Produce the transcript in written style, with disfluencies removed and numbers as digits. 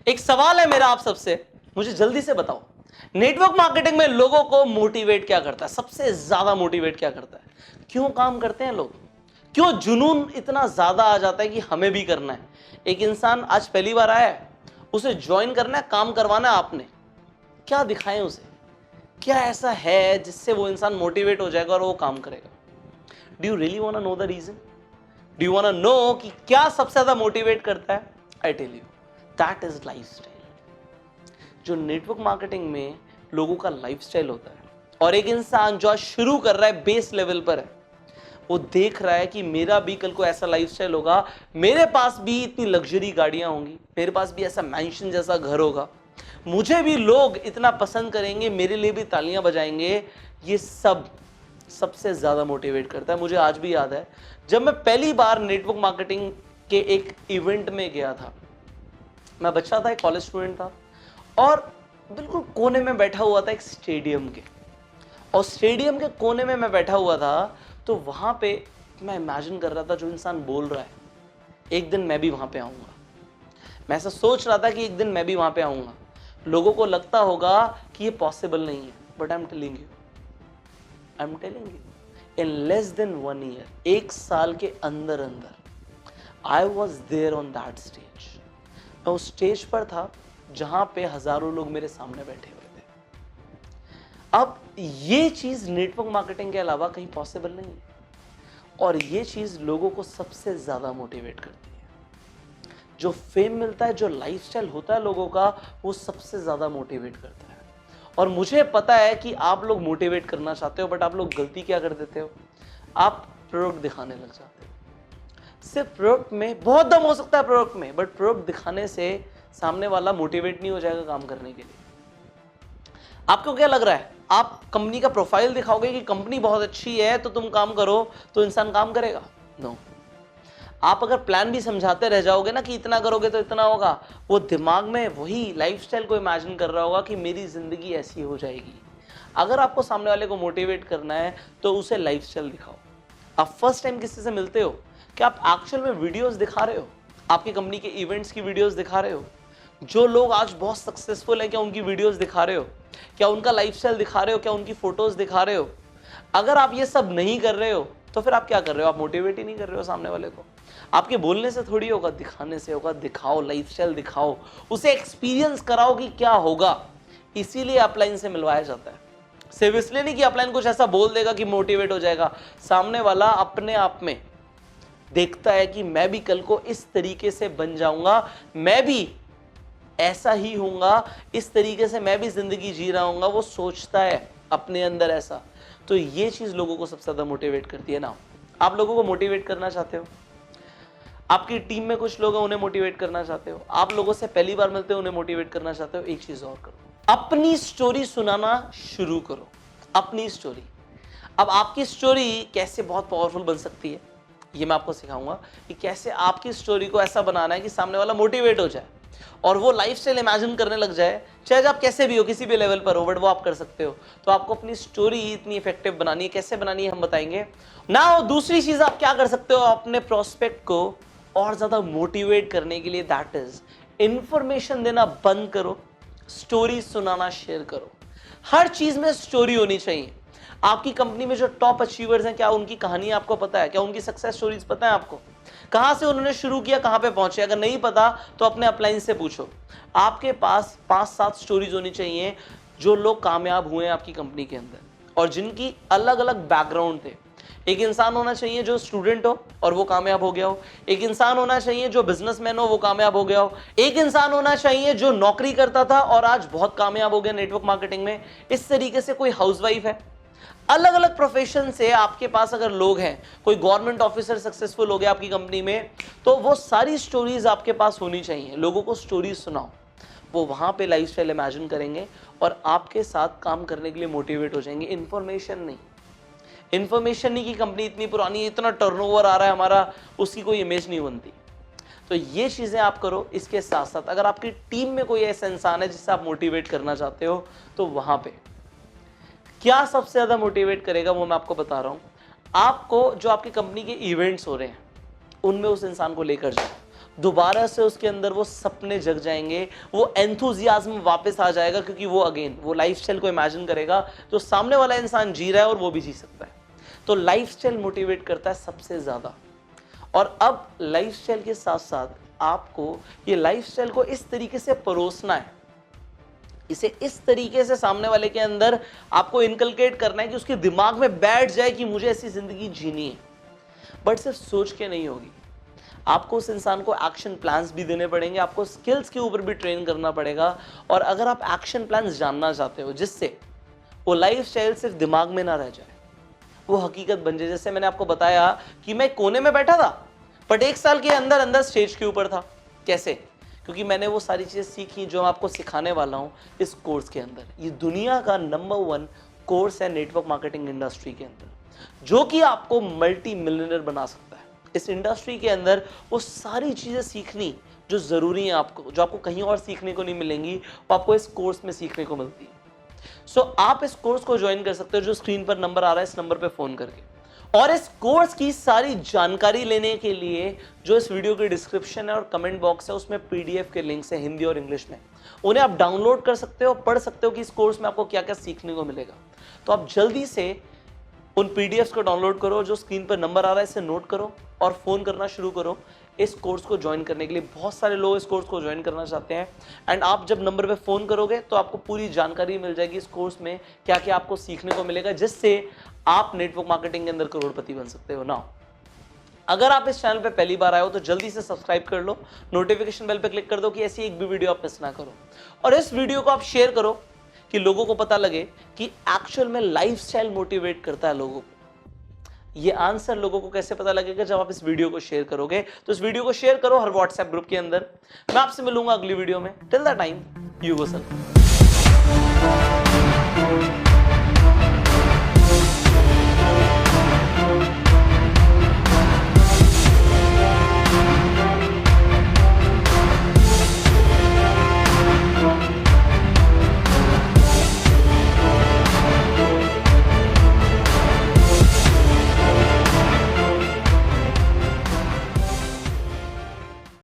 एक सवाल है मेरा आप सबसे, मुझे जल्दी से बताओ, नेटवर्क मार्केटिंग में लोगों को मोटिवेट क्या करता है? सबसे ज्यादा मोटिवेट क्या करता है? क्यों काम करते हैं लोग? क्यों जुनून इतना ज्यादा आ जाता है कि हमें भी करना है? एक इंसान आज पहली बार आया है, उसे ज्वाइन करना है, काम करवाना है आपने, क्या दिखाएं उसे? क्या ऐसा है जिससे वो इंसान मोटिवेट हो जाएगा और वो काम करेगा? Do you really want to know the reason? Do you want to know कि क्या सबसे ज्यादा मोटिवेट करता है? I tell you, that is lifestyle. जो नेटवर्क मार्केटिंग में लोगों का लाइफस्टाइल होता है, और एक इंसान जो आज शुरू कर रहा है बेस लेवल पर है, वो देख रहा है कि मेरा भी कल को ऐसा लाइफस्टाइल होगा, मेरे पास भी इतनी लग्जरी गाड़ियां होंगी, मेरे पास भी ऐसा मैंशन जैसा घर होगा, मुझे भी लोग इतना पसंद करेंगे, मेरे लिए भी तालियां बजाएंगे। ये सब सबसे ज्यादा मोटिवेट करता है। मुझे आज भी याद है, जब मैं पहली बार नेटवर्क मार्केटिंग के एक इवेंट में गया था, मैं बच्चा था, एक कॉलेज स्टूडेंट था, और बिल्कुल कोने में बैठा हुआ था एक स्टेडियम के, और स्टेडियम के कोने में मैं बैठा हुआ था, तो वहां पे मैं इमेजिन कर रहा था जो इंसान बोल रहा है, एक दिन मैं भी वहां पे आऊंगा। मैं ऐसा सोच रहा था कि एक दिन मैं भी वहां पे आऊंगा। लोगों को लगता होगा कि ये पॉसिबल नहीं है, but I am telling you, in less than 1 year, 1 साल के अंदर अंदर I was there on that stage. मैं उस स्टेज पर था जहां पे हजारों लोग मेरे सामने बैठे हुए थे। अब ये चीज नेटवर्क मार्केटिंग के अलावा कहीं पॉसिबल नहीं है, और ये चीज लोगों को सबसे ज्यादा मोटिवेट करती है। जो फेम मिलता है, जो लाइफस्टाइल होता है लोगों का, वो सबसे ज्यादा मोटिवेट करता है। और मुझे पता है कि आप लोग मोटिवेट करना चाहते हो, बट आप लोग गलती क्या कर देते हो? आप प्रोडक्ट दिखाने लग जाते हो। सिर्फ प्रोडक्ट में बहुत दम हो सकता है प्रोडक्ट में, बट प्रोडक्ट दिखाने से सामने वाला मोटिवेट नहीं हो जाएगा काम करने के लिए। आपको क्या लग रहा है, आप कंपनी का प्रोफाइल दिखाओगे कि कंपनी बहुत अच्छी है तो तुम काम करो, तो इंसान काम करेगा? नो। आप अगर प्लान भी समझाते रह जाओगे ना कि इतना करोगे तो इतना होगा, वो दिमाग में वही लाइफस्टाइल को इमेजिन कर रहा होगा कि मेरी जिंदगी ऐसी हो जाएगी। अगर आपको सामने वाले को मोटिवेट करना है तो उसे लाइफस्टाइल दिखाओ। आप फर्स्ट टाइम किसी से मिलते हो, क्या आप एक्चुअल में वीडियोस दिखा रहे हो? आपकी कंपनी के इवेंट्स की वीडियोस दिखा रहे हो? जो लोग आज बहुत सक्सेसफुल है, क्या उनकी वीडियोस दिखा रहे हो? क्या उनका लाइफस्टाइल दिखा रहे हो? क्या उनकी फोटोज दिखा रहे हो? अगर आप ये सब नहीं कर रहे हो तो फिर आप क्या कर रहे हो? आप मोटिवेट ही नहीं कर रहे हो सामने वाले को। आपके बोलने से थोड़ी होगा, दिखाने से होगा। दिखाओ, लाइफस्टाइल दिखाओ, उसे एक्सपीरियंस कराओ कि क्या होगा। इसीलिए अपलाइन से मिलवाया जाता है, सिर्फ इसलिए नहीं कि अपलाइन कुछ ऐसा बोल देगा कि मोटिवेट हो जाएगा। सामने वाला अपने आप में देखता है कि मैं भी कल को इस तरीके से बन जाऊंगा, मैं भी ऐसा ही होऊंगा, इस तरीके से मैं भी जिंदगी जी रहा हूंगा। वो सोचता है अपने अंदर ऐसा। तो ये चीज लोगों को सबसे ज्यादा मोटिवेट करती है ना। आप लोगों को मोटिवेट करना चाहते हो, आपकी टीम में कुछ लोग हैं उन्हें मोटिवेट करना चाहते हो, आप लोगों से पहली बार मिलते हो उन्हें मोटिवेट करना चाहते हो, एक चीज और करो, अपनी स्टोरी सुनाना शुरू करो। अपनी स्टोरी। अब आपकी स्टोरी कैसे बहुत पावरफुल बन सकती है, ये मैं आपको सिखाऊंगा कि कैसे आपकी स्टोरी को ऐसा बनाना है कि सामने वाला मोटिवेट हो जाए और वो लाइफस्टाइल इमेजिन करने लग जाए। चाहे आप कैसे भी हो, किसी भी लेवल पर हो, बट वो आप कर सकते हो। तो आपको अपनी स्टोरी इतनी इफेक्टिव बनानी है, कैसे बनानी है हम बताएंगे ना। दूसरी चीज आप क्या कर सकते हो अपने प्रोस्पेक्ट को और ज्यादा मोटिवेट करने के लिए, दैट इज इंफॉर्मेशन देना बंद करो, स्टोरी सुनाना शेयर करो। हर चीज में स्टोरी होनी चाहिए। आपकी कंपनी में जो टॉप अचीवर्स हैं, क्या उनकी कहानी आपको पता है? क्या उनकी सक्सेस स्टोरीज पता है आपको? कहां से उन्होंने शुरू किया, कहां पे पहुंचे? अगर नहीं पता तो अपने अपलाइन से पूछो। आपके पास 5-7 स्टोरीज होनी चाहिए जो लोग कामयाब हुए हैं आपकी कंपनी के अंदर और जिनकी अलग अलग बैकग्राउंड थे। एक इंसान होना चाहिए जो स्टूडेंट हो और वो कामयाब हो गया हो। एक इंसान होना चाहिए जो बिजनेसमैन हो, वो कामयाब हो गया हो। एक इंसान होना चाहिए जो नौकरी करता था और आज बहुत कामयाब हो गया नेटवर्क मार्केटिंग में। इस तरीके से कोई हाउसवाइफ है। अलग अलग प्रोफेशन से आपके पास अगर लोग हैं, कोई गवर्नमेंट ऑफिसर सक्सेसफुल हो गया आपकी कंपनी में, तो वो सारी स्टोरीज आपके पास होनी चाहिए। लोगों को स्टोरीज सुनाओ, वो वहां पे लाइफस्टाइल इमेजिन करेंगे और आपके साथ काम करने के लिए मोटिवेट हो जाएंगे। इन्फॉर्मेशन नहीं कि कंपनी इतनी पुरानी है, इतना टर्नओवर आ रहा है हमारा, उसकी कोई इमेज नहीं बनती। तो ये चीजें आप करो। इसके साथ साथ अगर आपकी टीम में कोई ऐसा इंसान है जिससे आप मोटिवेट करना चाहते हो, तो वहां पे क्या सबसे ज्यादा मोटिवेट करेगा वो मैं आपको बता रहा हूं। आपको जो आपकी कंपनी के इवेंट्स हो रहे हैं उनमें उस इंसान को लेकर जाओ, दोबारा से उसके अंदर वो सपने जग जाएंगे, वो एंथुजियाज्म वापस आ जाएगा, क्योंकि वो अगेन वो लाइफस्टाइल को इमेजिन करेगा जो सामने वाला इंसान जी रहा है और वो भी जी सकता है। तो लाइफस्टाइल मोटिवेट करता है सबसे ज्यादा। और अब लाइफस्टाइल के साथ साथ आपको ये लाइफस्टाइल को इस तरीके से परोसना है, इसे इस तरीके से सामने वाले के अंदर आपको इनकलकेट करना है कि उसके दिमाग में बैठ जाए कि मुझे ऐसी जिंदगी जीनी है। बट सिर्फ सोच के नहीं होगी, आपको उस इंसान को एक्शन प्लान्स भी देने पड़ेंगे, आपको स्किल्स के ऊपर भी ट्रेन करना पड़ेगा। और अगर आप एक्शन प्लान्स जानना चाहते हो जिससे वो लाइफस्टाइल सिर्फ दिमाग में ना रह जाए, वो हकीकत बन जाए। जैसे मैंने आपको बताया कि मैं कोने में बैठा था बट 1 साल के अंदर अंदर स्टेज के ऊपर था। कैसे? क्योंकि मैंने वो सारी चीजें सीखी जो मैं आपको सिखाने वाला हूं इस कोर्स के अंदर। ये दुनिया का नंबर 1 कोर्स है नेटवर्क मार्केटिंग इंडस्ट्री के अंदर, जो कि आपको मल्टी मिलियनर बना सकता है। इस इंडस्ट्री के अंदर वो सारी चीजें सीखनी जो जरूरी है आपको, जो आपको कहीं और सीखने को नहीं मिलेंगी, वो आपको इस कोर्स में सीखने को मिलती है। सो आप इस कोर्स को ज्वाइन कर सकते हो, जो स्क्रीन पर नंबर आ रहा है इस नंबर पे फोन करके। और इस कोर्स की सारी जानकारी लेने के लिए जो इस वीडियो की डिस्क्रिप्शन है और कमेंट बॉक्स है, उसमें पीडीएफ के लिंक्स हैं हिंदी और इंग्लिश में, उन्हें आप डाउनलोड कर सकते हो, पढ़ सकते हो कि इस कोर्स में आपको क्या क्या सीखने को मिलेगा। तो आप जल्दी से उन पीडीएफ्स को डाउनलोड करो, जो स्क्रीन पर नंबर आ रहा है इसे नोट करो और फोन करना शुरू करो इस कोर्स को ज्वाइन करने के लिए। बहुत सारे लोग इस कोर्स को ज्वाइन करना चाहते हैं एंड आप जब नंबर पे फोन करोगे तो आपको पूरी जानकारी मिल जाएगी इस कोर्स में क्या क्या आपको सीखने को मिलेगा, जिससे आप नेटवर्क मार्केटिंग के अंदर करोड़पति बन सकते हो। ना, अगर आप इस चैनल पे पहली बार आए हो तो जल्दी से सब्सक्राइब कर लो, नोटिफिकेशन बेल पे क्लिक कर दो कि ऐसी एक भी वीडियो आप मिस ना करो। और इस वीडियो को आप शेयर करो कि लोगों को पता लगे कि एक्चुअल में लाइफस्टाइल मोटिवेट करता है लोगों को। ये आंसर लोगों को कैसे पता लगेगा? जब आप इस वीडियो को शेयर करोगे। तो इस वीडियो को शेयर करो हर व्हाट्सएप ग्रुप के अंदर। मैं आपसे मिलूंगा अगली वीडियो में। Till the time, you go sun.